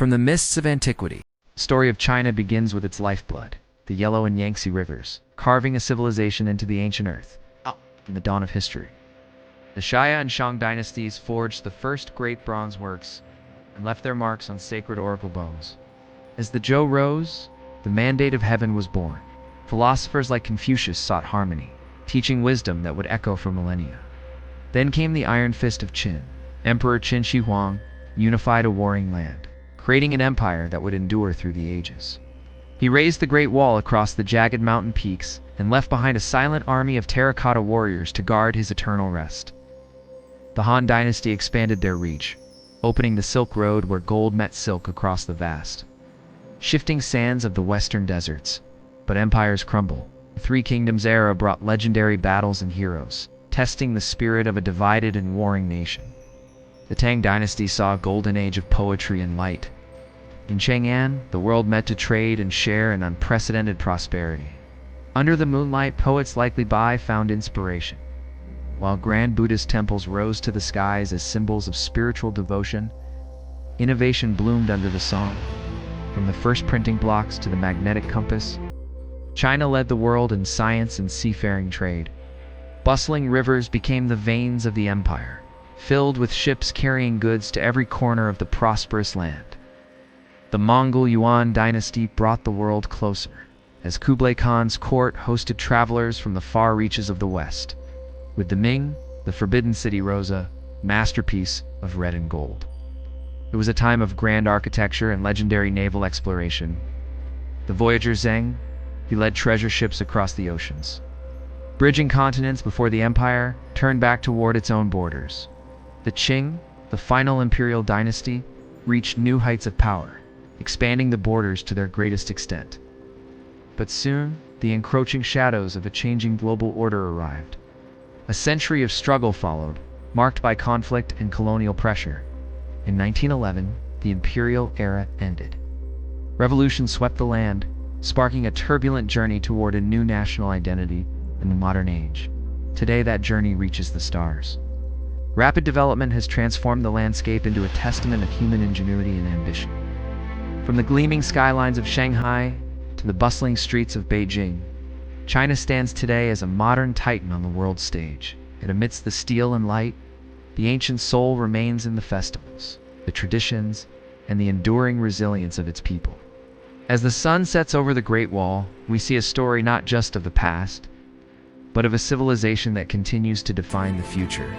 From the mists of antiquity, the story of China begins with its lifeblood, the Yellow and Yangtze rivers, carving a civilization into the ancient earth, in the dawn of history. The Xia and Shang dynasties forged the first great bronze works and left their marks on sacred oracle bones. As the Zhou rose, the mandate of heaven was born. Philosophers like Confucius sought harmony, teaching wisdom that would echo for millennia. Then came the iron fist of Qin. Emperor Qin Shi Huang unified a warring land, creating an empire that would endure through the ages. He raised the Great Wall across the jagged mountain peaks and left behind a silent army of terracotta warriors to guard his eternal rest. The Han Dynasty expanded their reach, opening the Silk Road where gold met silk across the vast, shifting sands of the western deserts. But empires crumble. The Three Kingdoms era brought legendary battles and heroes, testing the spirit of a divided and warring nation. The Tang Dynasty saw a golden age of poetry and light. In Chang'an, the world met to trade and share in unprecedented prosperity. Under the moonlight, poets like Li Bai found inspiration, while grand Buddhist temples rose to the skies as symbols of spiritual devotion. Innovation bloomed under the sun. From the first printing blocks to the magnetic compass, China led the world in science and seafaring trade. Bustling rivers became the veins of the empire, filled with ships carrying goods to every corner of the prosperous land. The Mongol Yuan dynasty brought the world closer, as Kublai Khan's court hosted travelers from the far reaches of the West. With the Ming, the Forbidden City rose a masterpiece of red and gold. It was a time of grand architecture and legendary naval exploration. The voyager Zheng, he led treasure ships across the oceans, bridging continents before the empire turned back toward its own borders. The Qing, the final imperial dynasty, reached new heights of power, expanding the borders to their greatest extent. But soon, the encroaching shadows of a changing global order arrived. A century of struggle followed, marked by conflict and colonial pressure. In 1911, the imperial era ended. Revolution swept the land, sparking a turbulent journey toward a new national identity in the modern age. Today, that journey reaches the stars. Rapid development has transformed the landscape into a testament of human ingenuity and ambition. From the gleaming skylines of Shanghai to the bustling streets of Beijing, China stands today as a modern titan on the world stage. Yet amidst the steel and light, the ancient soul remains in the festivals, the traditions, and the enduring resilience of its people. As the sun sets over the Great Wall, we see a story not just of the past, but of a civilization that continues to define the future.